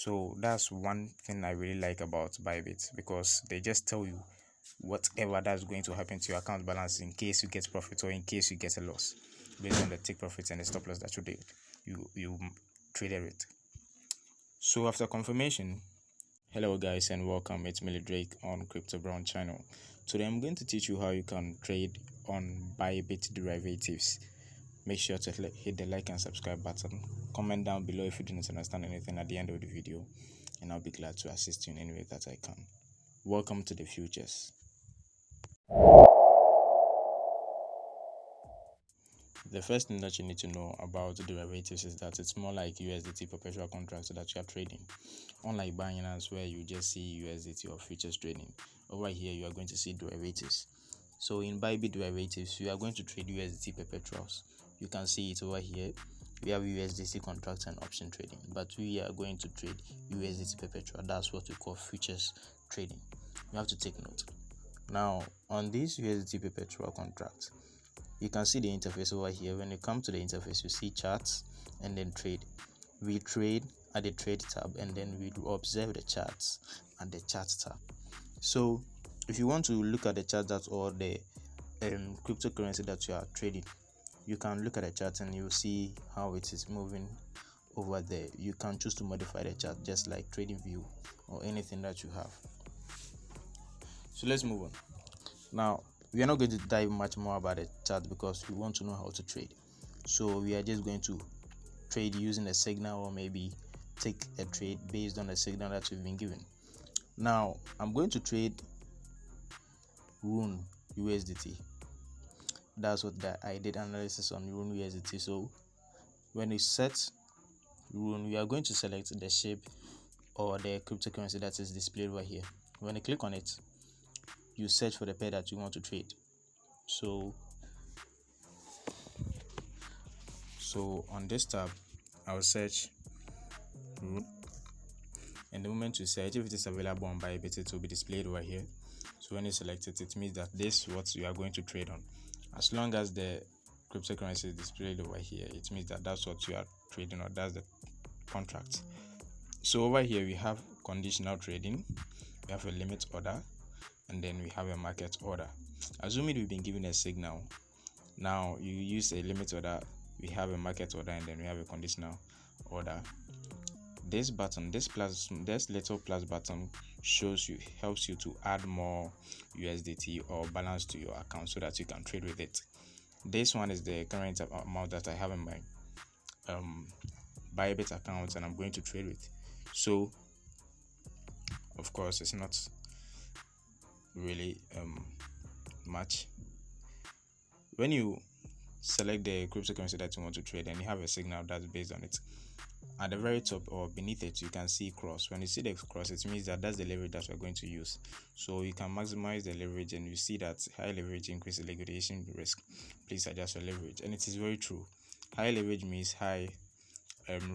So that's one thing I really like about ByBiT, because they just tell you whatever that's going to happen to your account balance in case you get profit or in case you get a loss, based on the take profits and the stop loss that you traded with. So after confirmation, hello guys and welcome. It's Millie Drake on Crypto Brown channel. Today I'm going to teach you how you can trade on ByBiT derivatives. Make sure to hit the like and subscribe button. Comment down below if you didn't understand anything at the end of the video, and I'll be glad to assist you in any way that I can. Welcome to the futures. The first thing that you need to know about derivatives is that it's more like USDT perpetual contracts that you are trading. Unlike Binance, where you just see USDT or futures trading, over here you are going to see derivatives. So in ByBiT derivatives, you are going to trade USDT perpetuals. You can see it over here. We have USDC contracts and option trading, but we are going to trade USDT perpetual. That's what we call futures trading. You have to take note. Now, on this USDT perpetual contract, you can see the interface over here. When you come to the interface, you see charts and then trade. We trade at the trade tab, and then we observe the charts at the chart tab. So if you want to look at the chart that or the cryptocurrency that you are trading, you can look at the chart and you see how it is moving over there. You can choose to modify the chart just like trading view or anything that you have. So let's move on. Now, we are not going to dive much more about the chart because we want to know how to trade. So we are just going to trade using a signal, or maybe take a trade based on the signal that we've been given. Now, I'm going to trade RUN USDT. That's what I did analysis on RUN USDT. So when you set RUN, we are going to select the shape or the cryptocurrency that is displayed over here. When you click on it, you search for the pair that you want to trade. So on this tab, I'll search RUN, and the moment you search, if it is available on ByBiT, it will be displayed over here. So when you select it, it means that this is what you are going to trade on. As long as the cryptocurrency is displayed over here, it means that that's what you are trading, or that's the contract. So over here we have conditional trading, we have a limit order, and then we have a market order. Assuming we've been given a signal, now you use a limit order, we have a market order, and then we have a conditional order. This button, this little plus button helps you to add more USDT or balance to your account so that you can trade with it. This one is the current amount that I have in my ByBiT account and I'm going to trade with. So of course it's not really much. When you select the cryptocurrency that you want to trade and you have a signal that's based on it, at the very top or beneath it you can see cross. When you see the cross, it means that that's the leverage that we're going to use. So you can maximize the leverage, and you see that high leverage increases liquidation risk. Please adjust your leverage. And it is very true. High leverage means high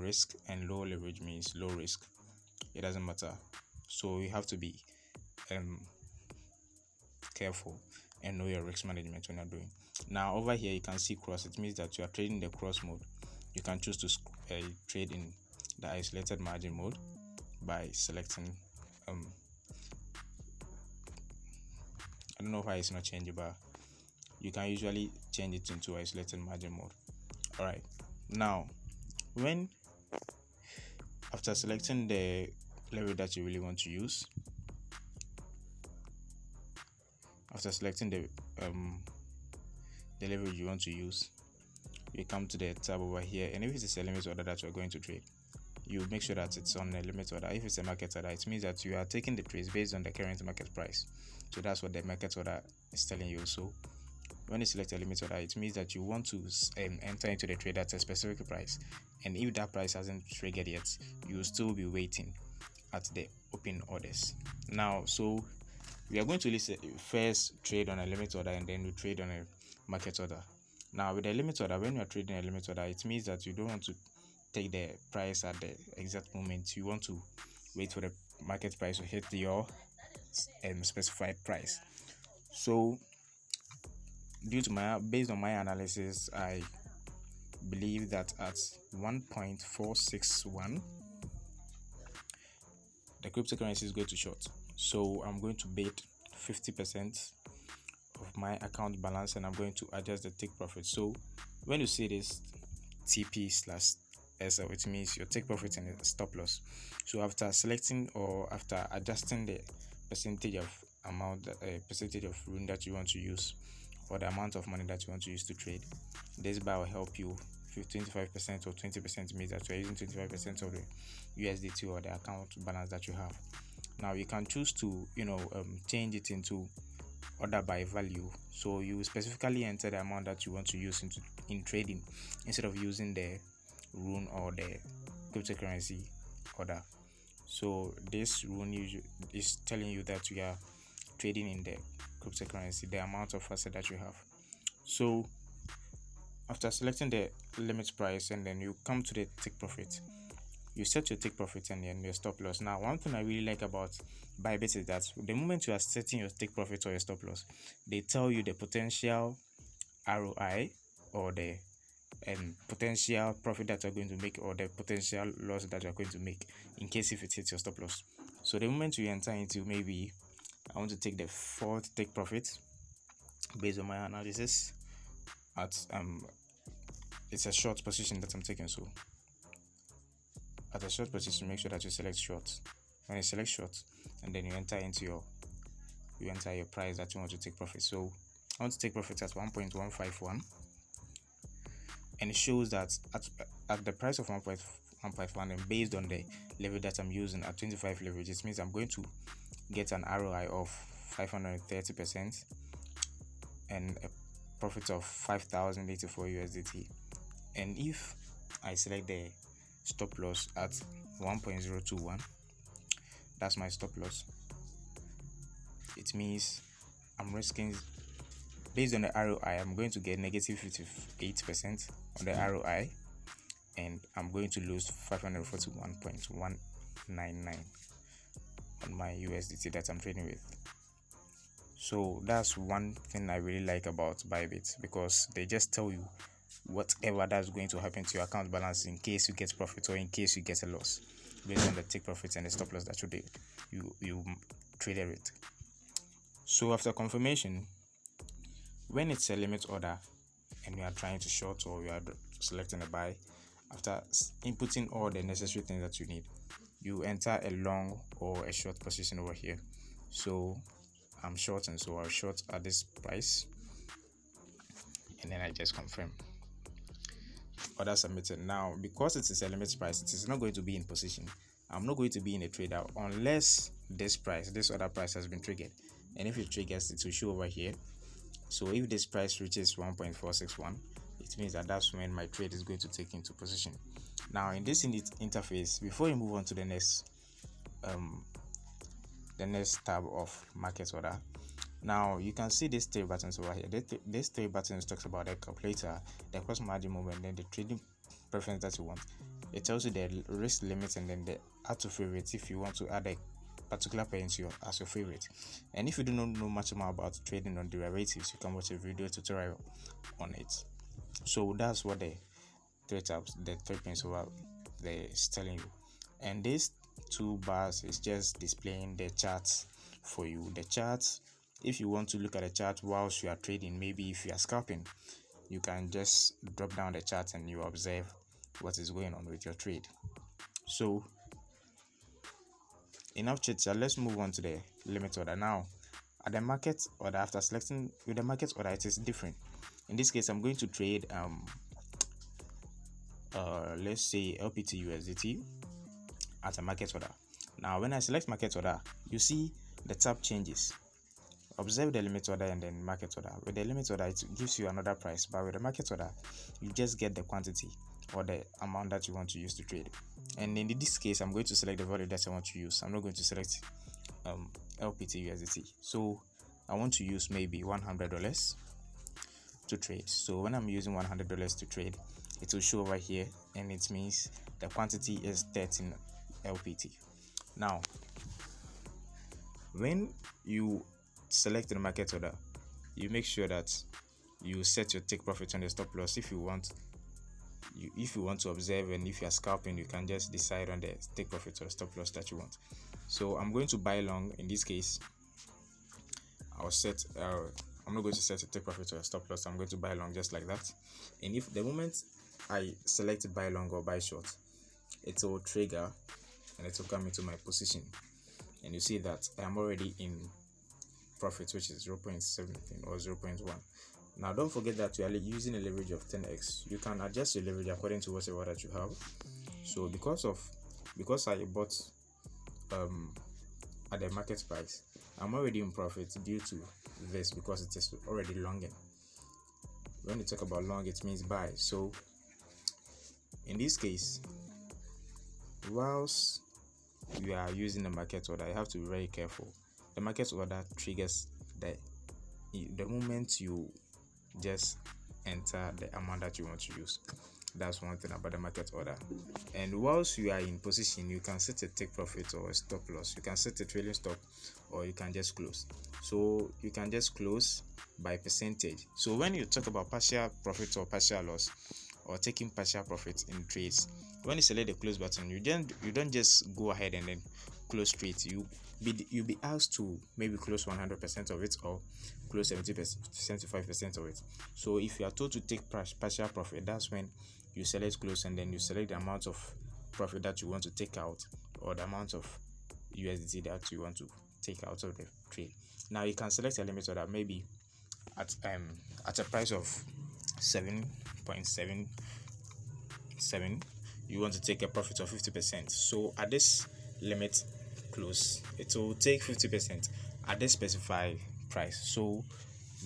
risk, and low leverage means low risk. It doesn't matter. So you have to be careful and know your risk management when you're doing. Now over here you can see cross. It means that you are trading the cross mode. You can choose to trade in the isolated margin mode by selecting I don't know why it's not changeable. You can usually change it into isolated margin mode. Alright, now after selecting the level that you really want to use, after selecting the level you want to use, you come to the tab over here, and if it is a limit order that you're going to trade, you make sure that it's on a limit order. If it's a market order, it means that you are taking the trades based on the current market price. So that's what the market order is telling you. So when you select a limit order, it means that you want to enter into the trade at a specific price, and if that price hasn't triggered yet, you will still be waiting at the open orders. Now, so we are going to first trade on a limit order, and then we trade on a market order. Now with the limit order, when you are trading a limit order, it means that you don't want to take the price at the exact moment. You want to wait for the market price to hit your specified price. So based on my analysis, I believe that at 1.461 the cryptocurrency is going to short. So I'm going to bid 50% of my account balance, and I'm going to adjust the take profit. So when you see this TP/SL, it means your take profit and the stop loss. So after selecting or after adjusting the percentage of percentage of room that you want to use, or the amount of money that you want to use to trade, this bar will help you. 25% or 20% means that you are using 25% of the USDT or the account balance that you have. Now you can choose to change it into order by value. So you specifically enter the amount that you want to use in trading instead of using the rune or the cryptocurrency order. So this rune is telling you that you are trading in the cryptocurrency, the amount of asset that you have. So after selecting the limit price, and then you come to the take profit, you set your take profit and then your stop loss. Now one thing I really like about ByBiT is that the moment you are setting your take profit or your stop loss, they tell you the potential ROI or the potential profit that you're going to make, or the potential loss that you're going to make in case if it hits your stop loss. So the moment you enter into, maybe I want to take the 4th take profit based on my analysis at it's a short position that I'm taking. So at a short position, make sure that you select short. When you select short, and then you enter your price that you want to take profit. So I want to take profit at 1.151, and it shows that at the price of 1.151, and based on the level that I'm using at 25 leverage, it means I'm going to get an ROI of 530% and a profit of 5,084 USDT. And if I select the stop loss at 1.021, that's my stop loss. It means I'm risking, based on the ROI, I'm going to get negative 58% on the ROI, and I'm going to lose 541.199 on my USDT that I'm trading with. So that's one thing I really like about ByBiT, because they just tell you whatever that's going to happen to your account balance in case you get profit or in case you get a loss, based on the take profits and the stop loss that you traded with. So after confirmation, when it's a limit order and you are trying to short or you are selecting a buy, after inputting all the necessary things that you need, you enter a long or a short position over here. So I'm short, and so I'll short at this price, and then I just confirm. Order submitted. Now, because it is a limit price, it is not going to be in position. I'm not going to be in a trade out unless this order price has been triggered. And if it triggers, it will show over here. So if this price reaches 1.461, it means that that's when my trade is going to take into position. Now in this interface, before you move on to the next tab of market order, now you can see these 3 buttons over here. These 3 buttons talks about the calculator, the cross margin movement, then the trading preference that you want. It tells you the risk limits, and then the add to favorite if you want to add a particular pair as your favorite. And if you do not know much more about trading on derivatives, you can watch a video tutorial on it. So that's what the 3 tabs, the 3 points over there is telling you. And these 2 bars is just displaying the charts for you. The charts, if you want to look at the chart whilst you are trading, maybe if you are scalping, you can just drop down the chart and you observe what is going on with your trade. So enough chit chat, let's move on to the limit order. Now at the market order, after selecting with the market order, it is different. In this case, I'm going to trade let's say LPT USDT at a market order. Now when I select market order, you see the tab changes. Observe the limit order and then market order. With the limit order, it gives you another price, but with the market order, you just get the quantity or the amount that you want to use to trade. And in this case, I'm going to select the value that I want to use. I'm not going to select LPT USDT. So I want to use maybe $100 to trade. So when I'm using $100 to trade, it will show over here, and it means the quantity is 13 LPT. Now when you select the market order, you make sure that you set your take profit and the stop loss if you want if you want to observe, and if you are scalping, you can just decide on the take profit or stop loss that you want. So I'm going to buy long. In this case, I'll set I'm not going to set a take profit or a stop loss. I'm going to buy long just like that. And if the moment I select buy long or buy short, it will trigger and it will come into my position, and you see that I'm already in profit, which is 0.17 or 0.1. Now don't forget that you are using a leverage of 10x. You can adjust your leverage according to whatever that you have. So because I bought at the market price, I'm already in profit due to this, because it is already longing. When you talk about long, it means buy. So in this case, whilst you are using the market order, you have to be very careful. The market order triggers the moment you just enter the amount that you want to use. That's one thing about the market order. And whilst you are in position, you can set a take profit or a stop loss. You can set a trailing stop, or you can just close. So you can just close by percentage. So when you talk about partial profit or partial loss, or taking partial profit in trades, when you select the close button, you don't just go ahead and then close straight. You'll be asked to maybe close 100% of it, or close 75% of it. So if you are told to take partial profit, that's when you select close, and then you select the amount of profit that you want to take out, or the amount of USDT that you want to take out of the trade. Now you can select a limit order, maybe at a price of 7.77, you want to take a profit of 50%. So at this limit close, it will take 50% at this specified price. So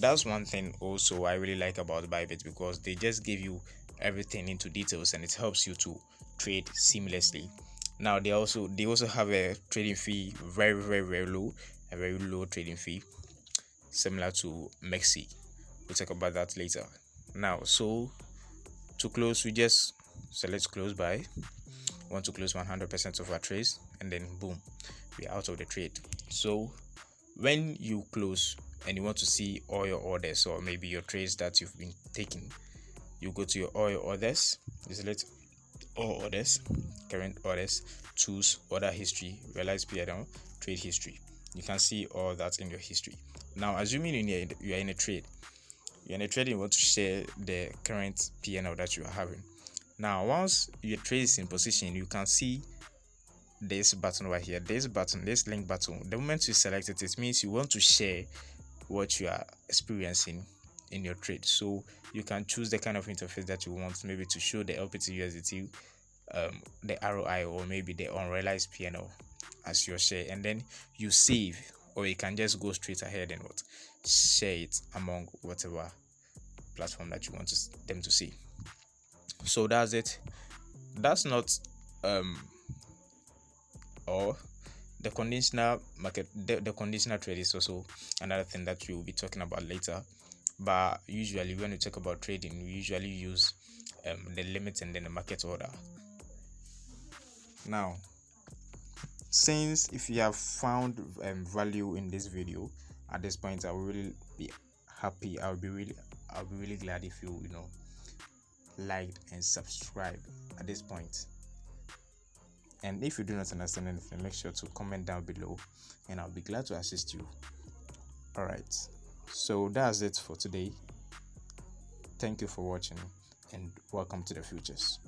that's one thing also I really like about ByBiT, because they just give you everything into details, and it helps you to trade seamlessly. Now they also have a trading fee, very low, a very low trading fee, similar to Mexi. We'll talk about that later. Now, so to close, we just select close buy. We want to close 100% of our trades, and then boom, we're out of the trade. So when you close and you want to see all your orders, or maybe your trades that you've been taking, you go to all your orders, you select all orders, current orders, choose order history, realize P&L, trade history. You can see all that in your history. Now, assuming you are in a trade, you want to share the current P&L that you are having. Now, once your trade is in position, you can see this button right here, this link button. The moment you select it, it means you want to share what you are experiencing in your trade. So you can choose the kind of interface that you want, maybe to show the LPT USDT, the ROI, or maybe the unrealized P&L as your share, and then you save, or you can just go straight ahead and share it among whatever platform that you want them to see. So that's it. That's not or the conditional market. The conditional trade is also another thing that we will be talking about later. But usually when we talk about trading, we usually use the limit and then the market order. Now, since if you have found value in this video at this point, I will really be happy. I'll be really glad if you liked and subscribe at this point. And if you do not understand anything, make sure to comment down below, and I'll be glad to assist you. All right, so that's it for today. Thank you for watching, and welcome to the futures.